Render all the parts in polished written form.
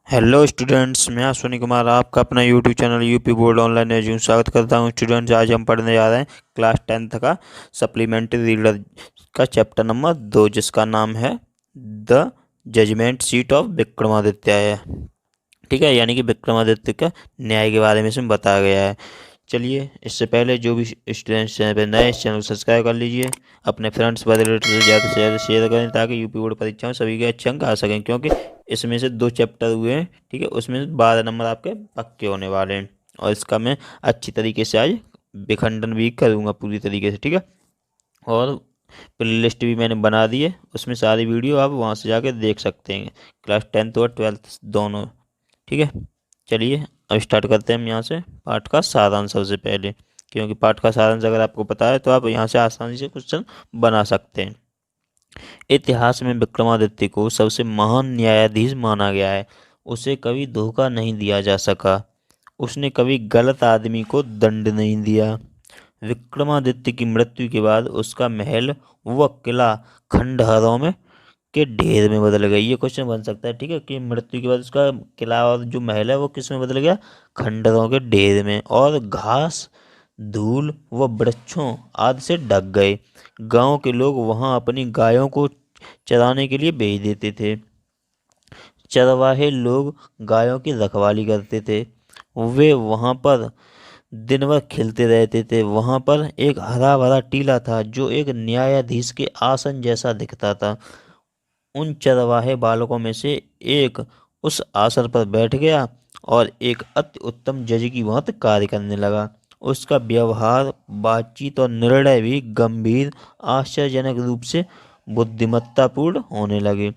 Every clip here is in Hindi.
हेलो स्टूडेंट्स, मैं अश्विनी कुमार आपका अपना YouTube channel UP board online education स्वागत करता हूं। स्टूडेंट्स, आज हम पढ़ने जा रहे हैं क्लास 10th का सप्लीमेंट्री रीडर का चैप्टर नंबर 2, जिसका नाम है the judgement seat of Vikramaditya है। ठीक है, यानी कि विक्रमादित्य का न्याय के बारे में इसमें बताया गया है। चलिए, इससे पहले जो भी स्टूडेंट्स चैनल पर नए, इस चैनल को सब्सक्राइब कर लीजिए। अपने फ्रेंड्स रिलेटिव से ज़्यादा से ज़्यादा शेयर करें ताकि यूपी बोर्ड परीक्षाओं सभी के अच्छे अंक आ सकें, क्योंकि इसमें से 2 चैप्टर हुए हैं। ठीक है, उसमें से 12 नंबर आपके पक्के होने वाले हैं और इसका मैं अच्छी तरीके से आज विखंडन भी करूँगा पूरी तरीके से। ठीक है, और प्ले लिस्ट भी मैंने बना दी है, उसमें सारी वीडियो आप वहाँ से जाके देख सकते हैं, क्लास 10th और 12th दोनों। ठीक है, चलिए अब स्टार्ट करते हैं हम यहाँ से पाठ का सारांश सबसे पहले, क्योंकि पाठ का सारांश अगर आपको पता है तो आप यहाँ से आसानी से क्वेश्चन बना सकते हैं। इतिहास में विक्रमादित्य को सबसे महान न्यायाधीश माना गया है। उसे कभी धोखा नहीं दिया जा सका। उसने कभी गलत आदमी को दंड नहीं दिया। विक्रमादित्य की मृत्यु के बाद उसका महल व किला खंडहरों में के ढेर में बदल गई। ये क्वेश्चन बन सकता है। ठीक है, कि मृत्यु के बाद उसका किला और जो महल है वो किस में बदल गया? खंडहरों के ढेर में। और घास, धूल व वृक्षों आदि से ढक गए। गांव के लोग वहां अपनी गायों को चराने के लिए भेज देते थे। चरवाहे लोग गायों की रखवाली करते थे। वे वहां पर दिन भर खेलते रहते थे। वहां पर एक हरा भरा टीला था जो एक न्यायाधीश के आसन जैसा दिखता था। उन चरवाहे बालकों में से एक उस आसन पर बैठ गया और एक अति उत्तम जज की भांति कार्य करने लगा। उसका व्यवहार, बातचीत और निर्णय भी गंभीर, आश्चर्यजनक रूप से बुद्धिमत्तापूर्ण होने लगे।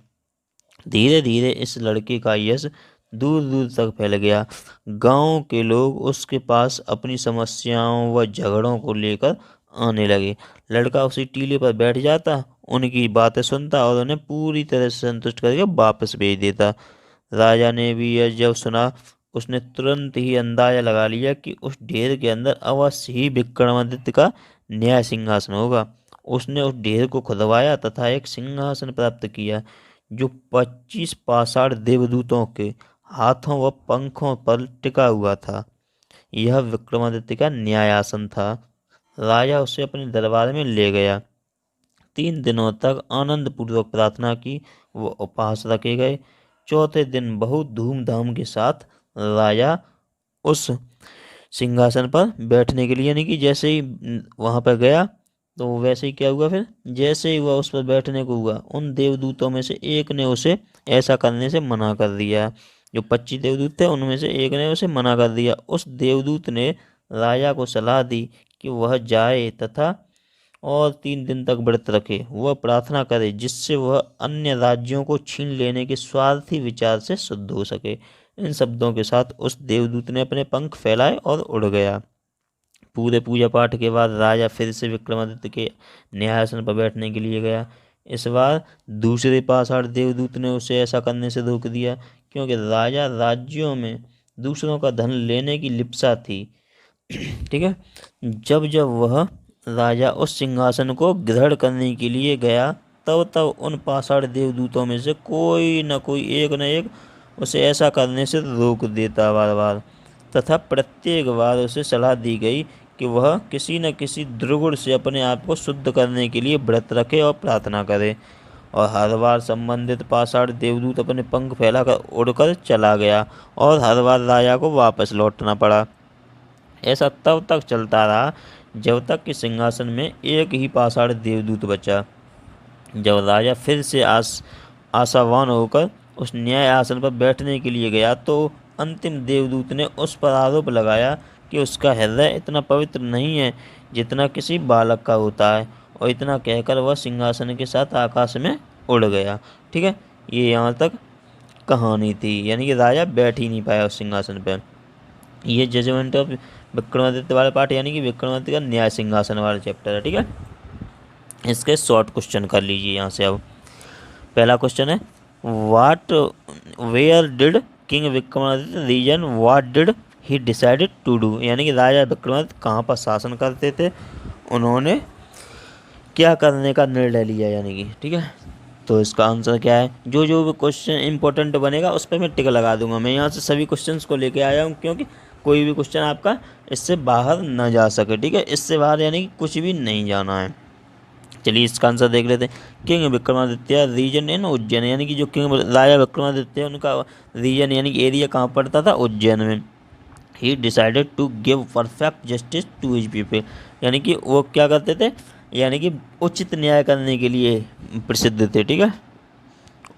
धीरे धीरे इस लड़के का यश दूर दूर तक फैल गया। गांव के लोग उसके पास अपनी समस्याओं व झगड़ों को लेकर आने लगे। लड़का उसी टीले पर बैठ जाता, उनकी बातें सुनता और उन्हें पूरी तरह से संतुष्ट करके वापस भेज देता। राजा ने भी यह जब सुना, उसने तुरंत ही अंदाजा लगा लिया कि उस ढेर के अंदर अवश्य ही विक्रमादित्य का न्याय सिंहासन होगा। उसने उस ढेर को खुदवाया तथा एक सिंहासन प्राप्त किया जो 25 पाषाण देवदूतों के हाथों व पंखों पर टिका हुआ था। यह विक्रमादित्य का न्यायासन था। राजा उसे अपने दरबार में ले गया। 3 दिनों तक आनंद पूर्वक प्रार्थना की व उपवास रखे गए। चौथे दिन बहुत धूमधाम के साथ राजा उस सिंहासन पर बैठने के लिए, यानी कि जैसे ही वहां पर गया तो वैसे ही क्या हुआ, फिर जैसे ही वह उस पर बैठने को हुआ, उन देवदूतों में से एक ने उसे ऐसा करने से मना कर दिया। जो 25 देवदूत थे उनमें से एक ने उसे मना कर दिया। उस देवदूत ने राजा को सलाह दी कि वह जाए तथा और 3 दिन तक व्रत रखे। वह प्रार्थना करे जिससे वह अन्य राज्यों को छीन लेने के स्वार्थी विचार से शुद्ध हो सके। इन शब्दों के साथ उस देवदूत ने अपने पंख फैलाए और उड़ गया। पूरे पूजा पाठ के बाद राजा फिर से विक्रमादित्य के न्यायासन पर बैठने के लिए गया। इस बार दूसरे पाषाण देवदूत ने उसे ऐसा करने से रोक दिया, क्योंकि राजा राज्यों में दूसरों का धन लेने की लिप्सा थी। ठीक है, जब जब वह राजा उस सिंहासन को ग्रहण करने के लिए गया, तब तब उन पाषाण देवदूतों में से कोई न एक उसे ऐसा करने से रोक देता बार बार, तथा प्रत्येक बार उसे सलाह दी गई कि वह किसी न किसी दुर्गुण से अपने आप को शुद्ध करने के लिए व्रत रखे और प्रार्थना करे। और हर बार संबंधित पाषाण देवदूत अपने पंख फैलाकर उड़कर चला गया और हर बार राजा को वापस लौटना पड़ा। ऐसा तब तक चलता रहा जब तक कि सिंहासन में एक ही पाषाण देवदूत बचा। जब राजा फिर से आशावान होकर उस न्याय आसन पर बैठने के लिए गया तो अंतिम देवदूत ने उस पर आरोप लगाया कि उसका हृदय इतना पवित्र नहीं है जितना किसी बालक का होता है, और इतना कहकर वह सिंहासन के साथ आकाश में उड़ गया। ठीक है, ये यहाँ तक कहानी थी, यानी कि राजा बैठ ही नहीं पाया उस सिंहासन पर। ये जजमेंट ऑफ विक्रमादित्य वाला पार्ट, यानी कि विक्रमादित्य का न्याय सिंहासन वाला चैप्टर है। ठीक है, इसके शॉर्ट क्वेश्चन कर लीजिए यहाँ से। अब पहला क्वेश्चन है, what where did king Vikramaditya reign what did he decided to do, यानी कि राजा विक्रमादित्य कहाँ पर शासन करते थे, उन्होंने क्या करने का निर्णय लिया, यानी कि ठीक है। तो इसका आंसर क्या है? जो जो भी क्वेश्चन इंपॉर्टेंट बनेगा उस पर मैं टिक लगा दूंगा। मैं यहाँ से सभी क्वेश्चंस को लेके आया हूँ, क्योंकि कोई भी क्वेश्चन आपका इससे बाहर ना जा सके, ठीक है। इससे बाहर यानी कि कुछ भी नहीं जाना है। चलिए इसका आंसर देख लेते हैं। किंग विक्रमादित्य रीजन इन उज्जैन, यानी कि जो किंग राजा विक्रमादित्य उनका रीजन यानी कि एरिया कहाँ पड़ता था? उज्जैन में। He decided to give perfect justice to his people, यानी कि वो क्या करते थे? यानी कि उचित न्याय करने के लिए प्रसिद्ध थे, ठीक है।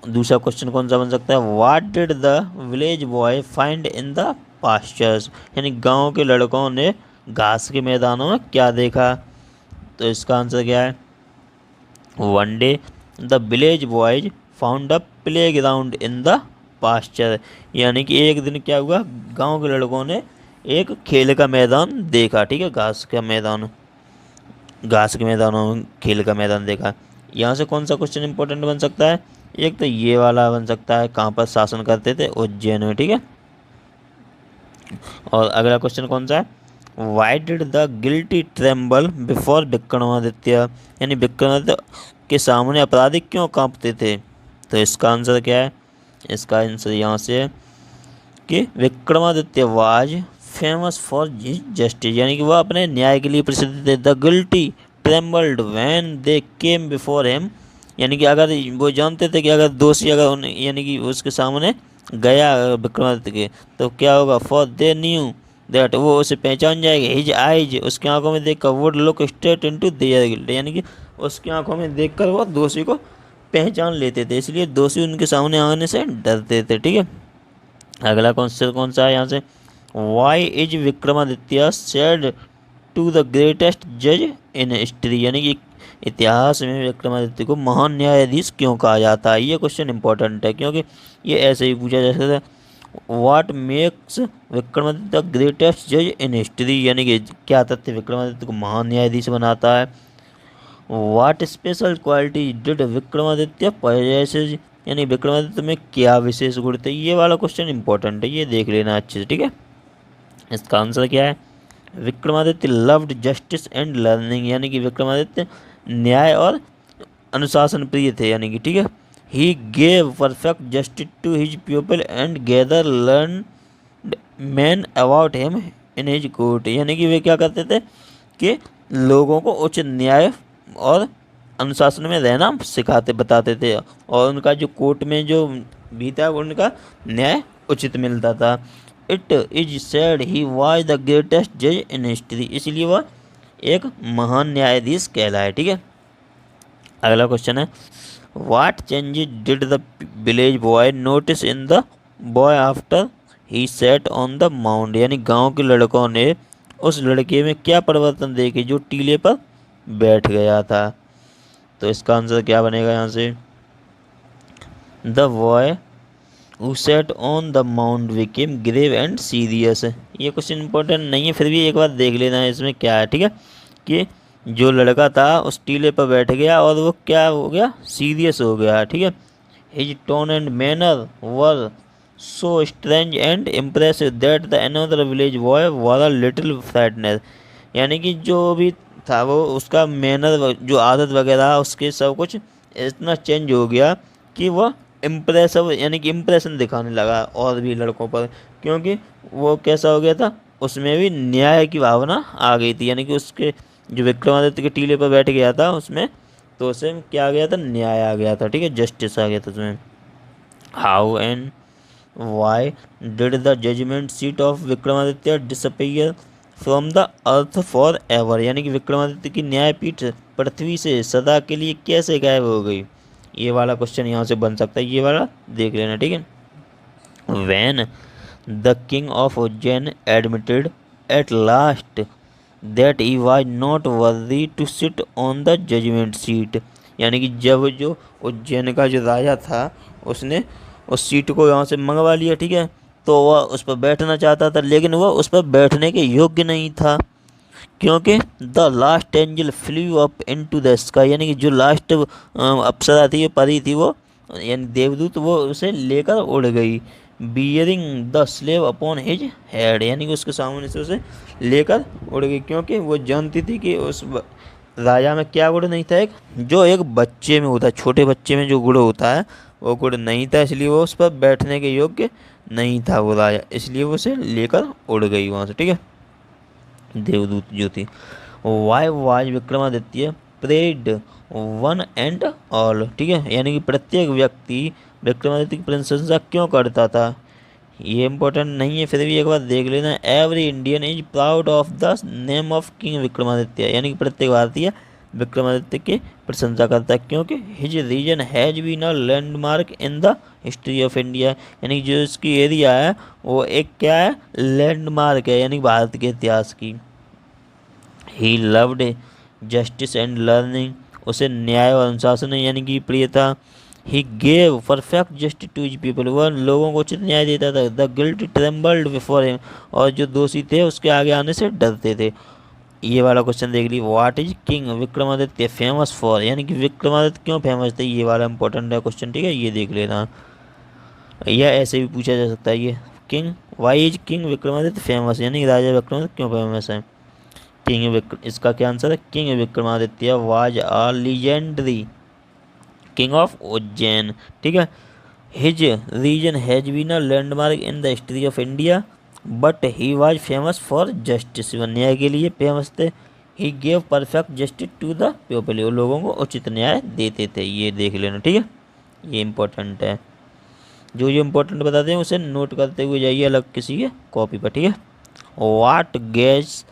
दूसरा क्वेश्चन कौन सा बन सकता है? What did the village boy find in the pastures, यानी गांव के लड़कों ने घास के मैदानों में क्या देखा? तो इसका आंसर क्या है? One day the village boys found a playground in the pasture, यानी कि एक दिन क्या हुआ? गांव के लड़कों ने एक खेल का मैदान देखा, ठीक है। घास के मैदानों में खेल का मैदान देखा। यहाँ से कौन सा क्वेश्चन इंपॉर्टेंट बन सकता है? एक तो ये वाला बन सकता है, कहाँ पर शासन करते थे? उज्जैन में, ठीक है। और अगला क्वेश्चन कौन सा है? Y did the guilty tremble before Vikramaditya, यानी विक्रमादित्य के सामने अपराधी क्यों कांपते थे? तो इसका आंसर क्या है? इसका आंसर यहाँ से है कि Vikramaditya was famous for justice, यानी कि वह अपने न्याय के लिए प्रसिद्ध थे। The guilty trembled when they came before him, यानी कि अगर वो जानते थे कि अगर दोषी अगर उन्हें यानी कि उसके सामने गया विक्रमादित्य के, तो क्या होगा? फॉर दे न्यू दैट, वो उसे पहचान जाएगा। हिज आइज, उसकी आंखों में देखकर would look straight into their guilt, यानी कि उसकी आंखों में देखकर वो दोषी को पहचान लेते थे, इसलिए दोषी उनके सामने आने से डरते थे, ठीक है। अगला क्वेश्चन कौन सा है यहाँ से? Why is Vikramaditya said to the greatest जज इन हिस्ट्री, यानी कि इतिहास में विक्रमादित्य को महान न्यायाधीश क्यों कहा जाता है? ये क्वेश्चन इंपॉर्टेंट है, क्योंकि ये ऐसे ही पूछा जा सकता है। व्हाट मेक्स विक्रमादित्य ग्रेटेस्ट जज इन हिस्ट्री, यानी कि क्या तथ्य विक्रमादित्य को महान न्यायाधीश बनाता है? What special quality did Vikramaditya possesses, यानी विक्रमादित्य में क्या विशेष गुण थे? ये वाला क्वेश्चन इंपॉर्टेंट है, ये देख लेना अच्छे से, ठीक है। इसका आंसर क्या है? Vikramaditya loved justice and learning, यानी कि विक्रमादित्य न्याय और अनुशासन प्रिय थे, यानी कि, ठीक है। He gave perfect justice to his people and gather learn man about him in his court, यानी कि वे क्या करते थे कि लोगों को उचित न्याय और अनुशासन में रहना सिखाते बताते थे, और उनका जो कोर्ट में जो भी था उनका न्याय उचित मिलता था। It is said he was the greatest जज इन हिस्ट्री, इसलिए वह एक महान न्यायाधीश कहलाए, ठीक है। अगला क्वेश्चन है, what changes did the village boy notice in the boy after he set on the mount, यानी गांव के लड़कों ने उस लड़के में क्या परिवर्तन देखे जो टीले पर बैठ गया था? तो इसका आंसर क्या बनेगा यहाँ से? The boy who sat on the mount became grave and serious. ये क्वेश्चन इंपॉर्टेंट नहीं है, फिर भी एक बार देख लेना है इसमें क्या है, ठीक है। कि जो लड़का था उस टीले पर बैठ गया और वो क्या हो गया? सीरियस हो गया, ठीक है। His tone and manner were so strange and impressive that the another village boy were a little frightness, यानी कि जो भी था वो उसका मैनर जो आदत वगैरह उसके सब कुछ इतना चेंज हो गया कि वह इम्प्रेसिव यानी कि इम्प्रेशन दिखाने लगा और भी लड़कों पर, क्योंकि वो कैसा हो गया था? उसमें भी न्याय की भावना आ गई थी, यानी कि उसके जो विक्रमादित्य के टीले पर बैठ गया था उसमें, तो उसे क्या आ गया था? न्याय आ गया था, ठीक है, जस्टिस आ गया था उसमें। How and why did the judgement seat of Vikramaditya disappear from the earth for ever, यानी कि विक्रमादित्य की न्यायपीठ पृथ्वी से सदा के लिए कैसे गायब हो गई? ये वाला क्वेश्चन यहाँ से बन सकता है, ये वाला देख लेना, ठीक है। When the king of Ujjain admitted at last that he was not worthy to sit on the judgement seat, यानी कि जब जो उज्जैन का जो राजा था उसने उस सीट को यहाँ से मंगवा लिया, ठीक है, तो वह उस पर बैठना चाहता था, लेकिन वह उस पर बैठने के योग्य नहीं था, क्योंकि the last angel flu up into the sky, यानी कि जो लास्ट अप्सरा थी, परी थी, वो यानी देवदूत, वो उसे लेकर उड़ गई। Bearing the slave upon his head, यानी कि उसके सामने से उसे लेकर उड़ गई, क्योंकि वो जानती थी कि राजा में क्या गुण नहीं था, एक जो एक बच्चे में होता है, छोटे बच्चे में जो गुण होता है वो गुण नहीं था, इसलिए वो उस पर बैठने के योग्य नहीं था वो राजा, इसलिए वो उसे लेकर उड़ गई वहाँ से। ठीक है, देवदूत जो थी। Why was Vikramaditya praised one and all. ठीक है, यानी कि प्रत्येक व्यक्ति विक्रमादित्य की प्रशंसा क्यों करता था, ये इंपॉर्टेंट नहीं है, फिर भी एक बार देख लेना। Every Indian is proud of the name of king Vikramaditya, यानी कि प्रत्येक भारतीय विक्रमादित्य की प्रशंसा करता है क्योंकि his reign has been a landmark in the history of India, यानी जो इसकी एरिया है वो एक क्या है, लैंडमार्क है, यानी भारत के इतिहास की। He loved justice and learning, उसे न्याय और अनुशासन यानी कि प्रिय था। He gave perfect justice to his people, वह लोगों को उचित न्याय देता था। The guilt trembled before him, और जो दोषी थे उसके आगे आने से डरते थे। ये वाला क्वेश्चन देख ली, what is king Vikramaditya famous for, यानी कि विक्रमादित्य क्यों फेमस थे, ये वाला इंपॉर्टेंट है क्वेश्चन। ठीक है, ये देख लेना, यह ऐसे भी पूछा जा सकता है ये, king why is king Vikramaditya famous, यानी कि राजा विक्रमादित्य क्यों फेमस है। इसका क्या आंसर है, king Vikramaditya was a legendary king of Ujjain. ठीक है, his reign has been a landmark in the history of India but he was famous for justice, न्याय के लिए फेमस थे। He gave perfect justice to the people, वो लोगों को उचित न्याय देते थे, ये देख लेना। ठीक है, ये इंपॉर्टेंट है, जो इम्पोर्टेंट बताते हैं उसे नोट करते हुए जाइए अलग किसी के कॉपी पर। ठीक है, what guess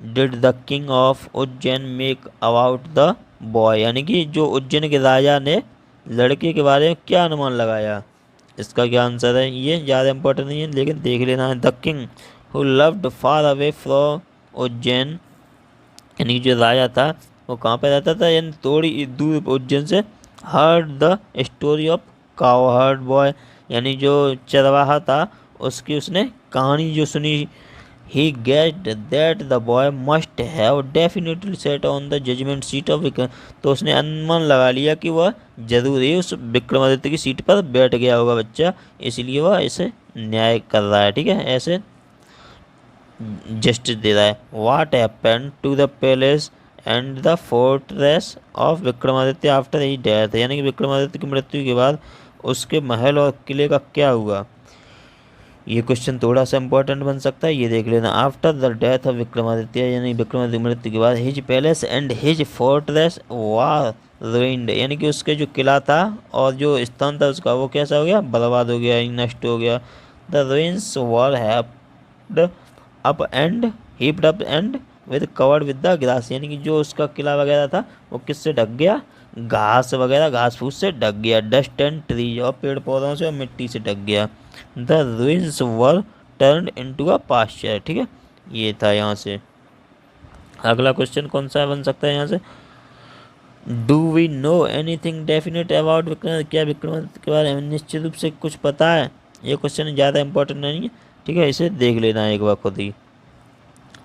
did the king of Ujjain make about the boy, यानी कि जो उज्जैन के राजा ने लड़के के बारे में क्या अनुमान लगाया, इसका क्या आंसर है। ये ज़्यादा इंपॉर्टेंट नहीं है लेकिन देख लेना है। The king who loved far away from Ujjain, यानी जो राजा था वो कहाँ पे रहता था, यानी थोड़ी दूर उज्जैन से। Heard the story of cowherd boy, यानी जो चरवाहा था उसकी उसने कहानी जो सुनी। He guessed that the boy must have definitely sat on the judgement seat of Vikram, तो उसने अनुमान लगा लिया कि वह जरूर ही उस विक्रमादित्य की सीट पर बैठ गया होगा बच्चा, इसलिए वह इसे न्याय कर रहा है। ठीक है, ऐसे जस्टिस दे रहा है। What happened to the palace and the fortress of Vikramaditya after he death, यानी कि विक्रमादित्य की मृत्यु के बाद उसके महल और किले का क्या हुआ, ये क्वेश्चन थोड़ा सा इंपॉर्टेंट बन सकता है, ये देख लेना। After the death of Vikramaditya, यानी विक्रमादित्य की मृत्यु के बाद, his palace and his fortress war ruined, यानी कि उसके जो किला था और जो स्थान था उसका वो कैसा हो गया, बर्बाद हो गया, नष्ट हो गया। The ruins were heaped up and heaped up and with covered with the grass, यानी कि जो उसका किला वगैरह था वो किससे ढक गया, घास वगैरह घास फूस से ढक गया। डस्ट एंड ट्रीज, और पेड़ पौधों से और मिट्टी से ढक गया। The ruins were turn into a pasture. ठीक है, ये था यहाँ से। अगला क्वेश्चन कौन सा बन सकता है यहाँ से, do we know anything definite about Vikramaditya, क्या विक्रमादित्य के बारे में निश्चित रूप से कुछ पता है, ये क्वेश्चन ज़्यादा इंपॉर्टेंट नहीं है। ठीक है, इसे देख लेना है एक बार खुद ही।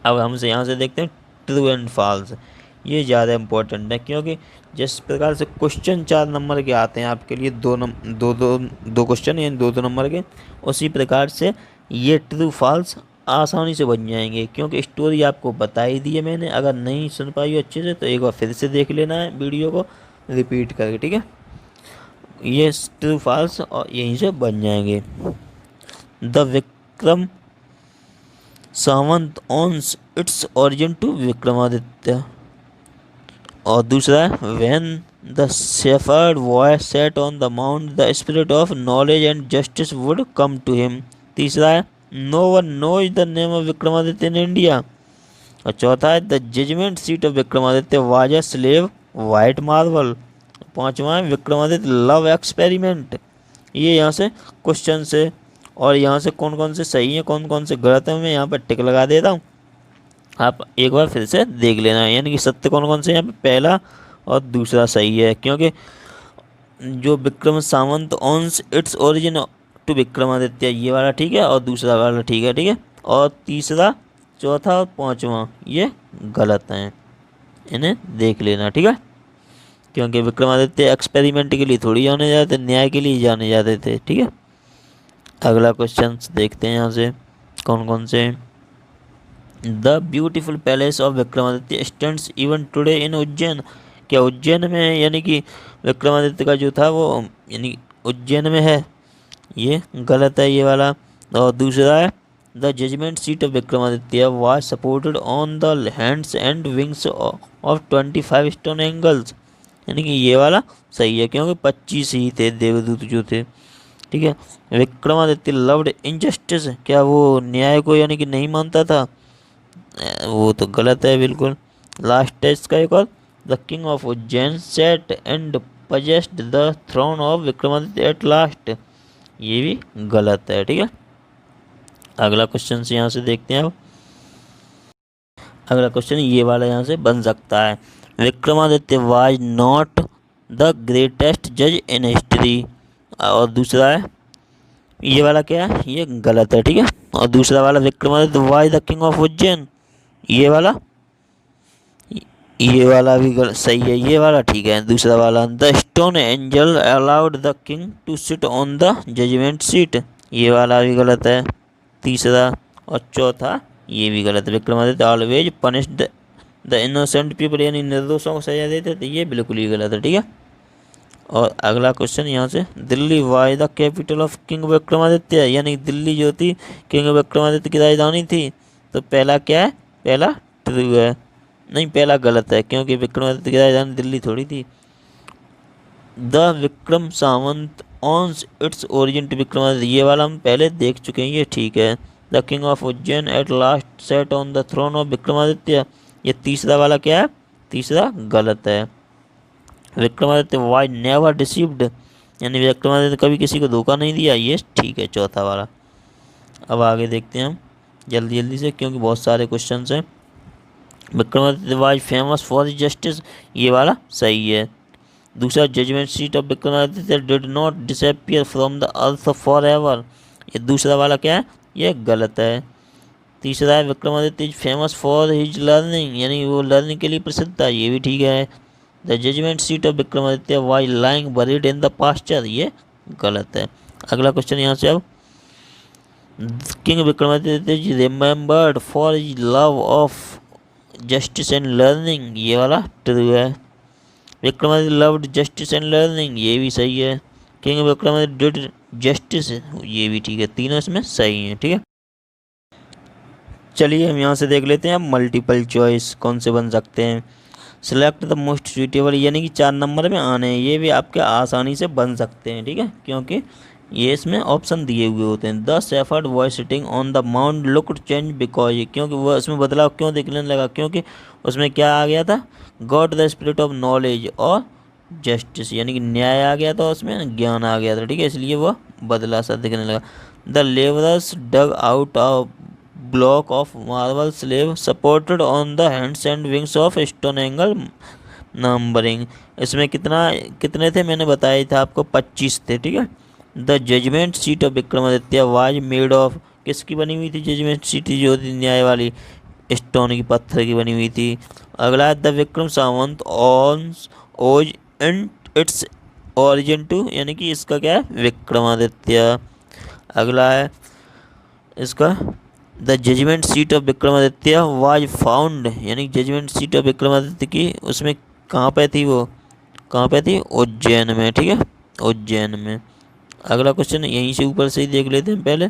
अब हमसे यहाँ से देखते हैं ट्रू एंड फॉल्स, ये ज़्यादा इंपॉर्टेंट है क्योंकि जिस प्रकार से क्वेश्चन 4 नंबर के आते हैं आपके लिए, दो क्वेश्चन यानी 2 नंबर के, उसी प्रकार से ये ट्रू फॉल्स आसानी से बन जाएंगे क्योंकि स्टोरी आपको बता ही दी है मैंने। अगर नहीं सुन पाई हो अच्छे से तो एक बार फिर से देख लेना है वीडियो को रिपीट करके। ठीक है, ये ट्रू फॉल्स और यहीं से बन जाएंगे। The Vikram Samvat owes its origin to Vikramaditya, और दूसरा है when the shepherd boy sat on the mount the spirit of knowledge and justice would come to him. तीसरा है no one knows the name of Vikramaditya in India, और चौथा है the judgement seat of Vikramaditya was a slab white marble. पांचवा है विक्रमादित्य लव एक्सपेरिमेंट। ये यहाँ से क्वेश्चन से, और यहाँ से कौन कौन से सही हैं कौन कौन से गलत हैं मैं यहाँ पर टिक लगा देता हूँ, आप एक बार फिर से देख लेना है। यानी कि सत्य कौन कौन से यहाँ पे पहला और दूसरा सही है क्योंकि जो Vikram Samvat owes its origin to Vikramaditya ये वाला ठीक है और दूसरा वाला ठीक है। ठीक है, और तीसरा चौथा और पांचवा ये गलत हैं, इन्हें देख लेना। ठीक है, क्योंकि विक्रमादित्य एक्सपेरिमेंट के लिए थोड़ी जाने जाते थे, न्याय के लिए जाने जाते थे। ठीक है, अगला क्वेश्चन देखते हैं यहाँ से कौन कौन से। The beautiful palace of Vikramaditya stands even today in Ujjain. क्या उज्जैन में है? यानी कि विक्रमादित्य का जो था वो यानी उज्जैन में है, ये गलत है ये वाला। और दूसरा है the judgement seat of Vikramaditya was supported on the hands and wings of 25 stone angels. यानी कि ये वाला सही है क्योंकि 25 ही थे देवदूत जो थे। ठीक है। विक्रमादित्य लव्ड इनजस्टिस, क्या वो न्याय को यानी कि नहीं मानता था? वो तो गलत है बिल्कुल। लास्ट टेस्ट का एक और, the king of Ujjain sat and possessed the throne of Vikramaditya at last, ये भी गलत है। ठीक है। अगला क्वेश्चन से यहाँ से देखते हैं अब। अगला क्वेश्चन ये वाला यहाँ से बन सकता है, Vikramaditya was not the greatest जज इन हिस्ट्री। और दूसरा है ये वाला क्या है, ये गलत है। ठीक है। और दूसरा वाला Vikramaditya was the king of Ujjain, ये वाला भी सही है, ये वाला ठीक है। दूसरा वाला, the stone angel allowed the king to sit on the judgement seat, ये वाला भी गलत है। तीसरा और चौथा ये भी गलत है, Vikramaditya always punish the innocent people, यानी निर्दोषों को सजा देते थे, ये बिल्कुल ही गलत है। ठीक है। और अगला क्वेश्चन यहाँ से, Delhi was the capital of king Vikramaditya, यानी दिल्ली जो थी किंग विक्रमादित्य की राजधानी थी। तो पहला क्या है, पहला ट्रू है, नहीं पहला गलत है क्योंकि विक्रमादित्य की राजधानी दिल्ली थोड़ी थी। The Vikram Samvat owes its origin to Vikramaditya, ये वाला हम पहले देख चुके हैं, ये ठीक है। The king of Ujjain at last sat on the throne of Vikramaditya, ये तीसरा वाला क्या है, तीसरा गलत है। विक्रमादित्य वाज नेवर डिसीव्ड, यानी विक्रमादित्य कभी किसी को धोखा नहीं दिया, ये ठीक है चौथा वाला। अब आगे देखते हैं हम जल्दी जल्दी से क्योंकि बहुत सारे क्वेश्चन हैं। Vikramaditya was famous for justice, ये वाला सही है। दूसरा, judgement seat of Vikramaditya did not disappear from the earth for ever, ये दूसरा वाला क्या है, ये गलत है। तीसरा है, Vikramaditya is famous for his learning, यानी वो लर्निंग के लिए प्रसिद्ध था, ये भी ठीक है। The judgement seat of Vikramaditya was lying buried in the pasture, ये गलत है। अगला क्वेश्चन यहाँ से अब, king Vikramaditya is remembered for his love of justice and learning, ये वाला ट्रू है। Vikramaditya loved justice and learning, ये भी सही है। किंग विक्रमादित्य डिड जस्टिस, ये भी ठीक है, तीनों इसमें सही है। ठीक है। चलिए हम यहाँ से देख लेते हैं अब मल्टीपल चॉइस कौन से बन सकते हैं। सिलेक्ट द मोस्ट सुइटेबल, यानी कि 4 नंबर में आने हैं, ये भी आपके आसानी से बन सकते हैं। ठीक है, क्योंकि ये इसमें ऑप्शन दिए हुए होते हैं। The shepherd was sitting on the mount looked change because, क्योंकि वह उसमें बदलाव क्यों दिखने लगा, क्योंकि उसमें क्या आ गया था, God the spirit of knowledge और जस्टिस, यानी कि न्याय आ गया था, उसमें ज्ञान आ गया था। ठीक है, इसलिए वह बदला सा दिखने लगा। The labourers dug out of block of marble slab supported on the hands and wings of stone angel numbering, इसमें कितने थे मैंने बताया था आपको, 25 थे। ठीक है। The judgement seat of Vikramaditya was made of, किसकी बनी हुई थी जजमेंट सीट जो थी न्याय वाली, स्टोन की, पत्थर की बनी हुई थी। अगला, द विक्रम सावंत ऑन्स ओज इन इट्स ओरिजिन टू, यानी कि इसका क्या है, विक्रमादित्य। अगला है इसका, the judgement seat of Vikramaditya was found, यानी जजमेंट सीट ऑफ विक्रमादित्य की उसमें कहाँ पे थी, वो कहाँ पे थी, उज्जैन में। ठीक है, उज्जैन में। अगला क्वेश्चन यहीं से ऊपर से ही देख लेते हैं पहले।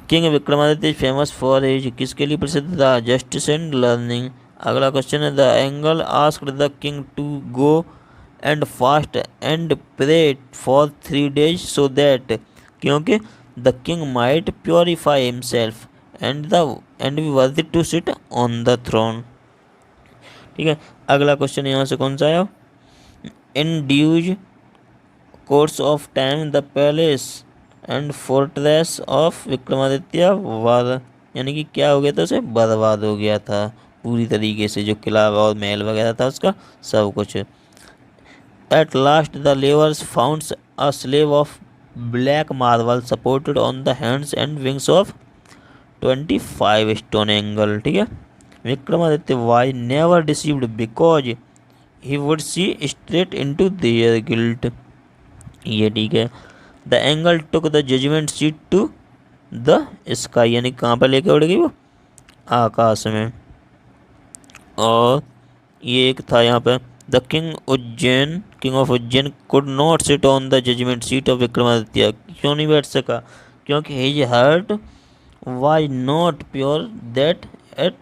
King Vikramaditya famous for his, किसके लिए प्रसिद्ध था, जस्टिस एंड लर्निंग। अगला क्वेश्चन है, the angel asked the king to go and fast and pray for 3 days so that, क्योंकि the king might purify himself and be worthy to sit on the throne. ठीक है। अगला क्वेश्चन यहाँ से कौन सा आया, in due course of time the palace and fortress of Vikramaditya वार, यानी कि क्या हो गया था, उसे बर्बाद हो गया था पूरी तरीके से, जो किला और महल वगैरह था उसका सब कुछ। At last the labours founds a slab of black marble supported on the hands and wings of 25 stone angel. ठीक है। Vikramaditya was never deceived because he would see straight into their guilt, ये ठीक है। The angel took the judgement seat to the sky, यानी कहाँ पर लेके उड़ गई वो, आकाश में। और ये एक था यहाँ पे, the king of Ujjain could not sit on the judgement seat of Vikramaditya. क्यों नहीं बैठ सका? क्योंकि his heart was not pure that at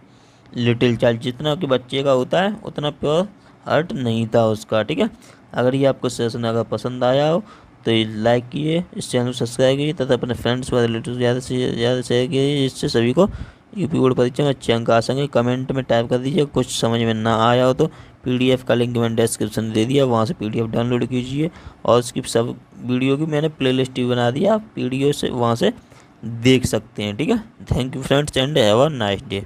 little child, जितना कि बच्चे का होता है उतना प्योर हार्ट नहीं था उसका। ठीक है, अगर ये आपको सेशन अगर पसंद आया हो तो ये लाइक कीजिए, इस चैनल को सब्सक्राइब कीजिए तथा अपने फ्रेंड्स व रिलेटिव ज़्यादा से ज़्यादा शेयर कीजिए, जिससे सभी को यूपी बोर्ड परीक्षा में अच्छे अंक आ सकें। कमेंट में टाइप कर दीजिए, कुछ समझ में ना आया हो तो पीडीएफ का लिंक मैंने डिस्क्रिप्शन दे दिया, वहाँ से पीडीएफ डाउनलोड कीजिए। और उसकी सब वीडियो की मैंने प्लेलिस्ट भी बना दिया, आप वीडियो से वहाँ से देख सकते हैं। ठीक है, thank you friends and have a nice day.